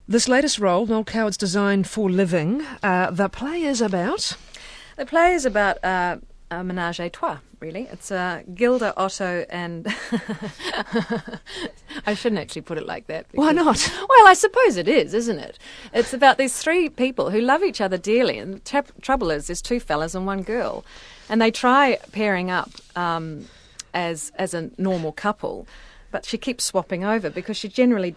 This latest role, Noel Coward's Designed for Living, the play is about? The play is about a ménage à trois, really. It's Gilda, Otto and... I shouldn't actually put it like that. Why not? Well, I suppose it is, isn't it? It's about these three people who love each other dearly, and the trouble is there's two fellas and one girl. And they try pairing up as a normal couple, but she keeps swapping over because she genuinely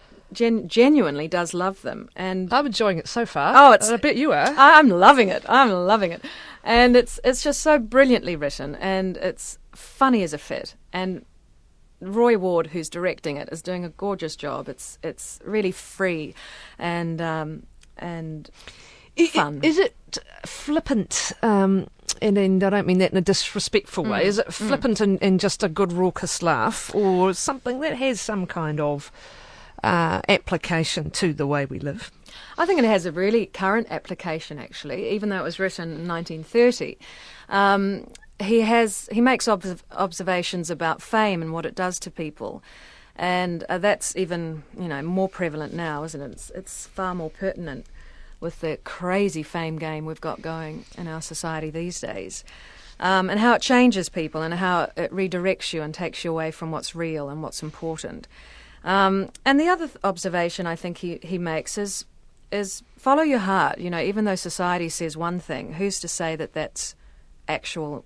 does love them. And I'm enjoying it so far. Oh, I bet you are. I'm loving it. And it's just so brilliantly written, and it's funny as a fit. And Roy Ward, who's directing it, is doing a gorgeous job. It's really free and fun. Is it flippant? And I don't mean that in a disrespectful way. Is it flippant and just a good raucous laugh, or something that has some kind of application to the way we live? I think it has a really current application, actually, even though it was written in 1930. He makes observations about fame and what it does to people, and that's even more prevalent now, isn't it? It's far more pertinent with the crazy fame game we've got going in our society these days, and how it changes people and how it redirects you and takes you away from what's real and what's important. And the other observation I think he makes is follow your heart. Even though society says one thing, who's to say that that's actually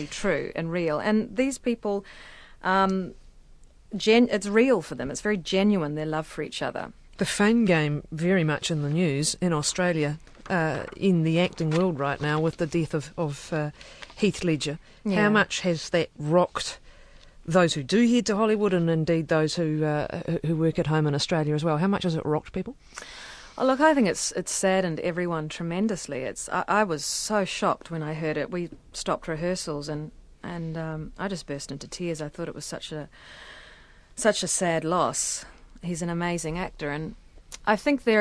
true and real? And these people, it's real for them. It's very genuine, their love for each other. The fame game very much in the news in Australia, in the acting world right now, with the death of Heath Ledger. Yeah. How much has that rocked those who do head to Hollywood, and indeed those who work at home in Australia as well? How much has it rocked people? Oh, look, I think it's saddened everyone tremendously. I was so shocked when I heard it. We stopped rehearsals and I just burst into tears. I thought it was such a sad loss. He's an amazing actor, and I think we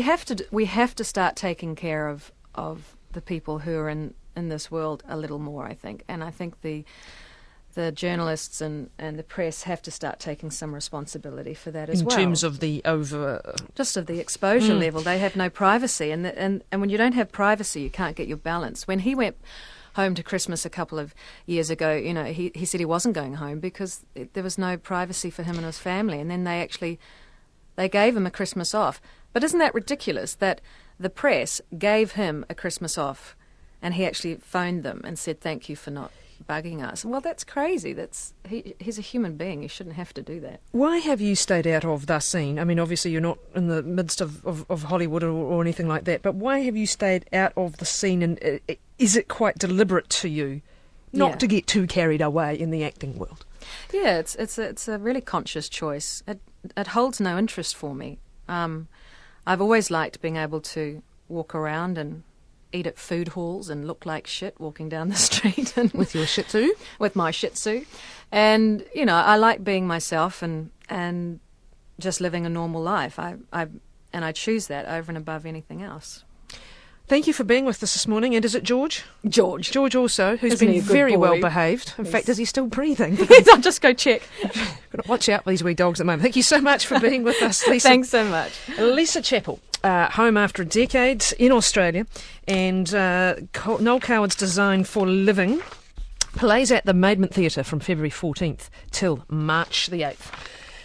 have to start taking care of the people who are in this world a little more, I think. And I think the journalists and the press have to start taking some responsibility for that as well. In terms of the just of the exposure level. They have no privacy, and when you don't have privacy, you can't get your balance. When he went home to Christmas a couple of years ago, he said he wasn't going home because there was no privacy for him and his family, and then they gave him a Christmas off. But isn't that ridiculous that the press gave him a Christmas off, and he actually phoned them and said, "Thank you for not bugging us"? Well, that's crazy. He's a human being. You shouldn't have to do that. Why have you stayed out of the scene? I mean, obviously you're not in the midst of Hollywood or anything like that, but why have you stayed out of the scene, and is it quite deliberate to you not to get too carried away in the acting world? Yeah, it's a really conscious choice. It holds no interest for me. I've always liked being able to walk around and eat at food halls and look like shit walking down the street. And with your Shih Tzu? With my Shih Tzu. And, I like being myself and just living a normal life. I choose that over and above anything else. Thank you for being with us this morning. And is it George? George. George also, who's Isn't been he a good very boy? well behaved. In fact, is he still breathing? I'll just go check. Got to watch out for these wee dogs at the moment. Thank you so much for being with us, Lisa. Thanks so much. Lisa Chappell, home after a decade in Australia, and Noel Coward's Designed for Living plays at the Maidment Theatre from February 14th till March the 8th.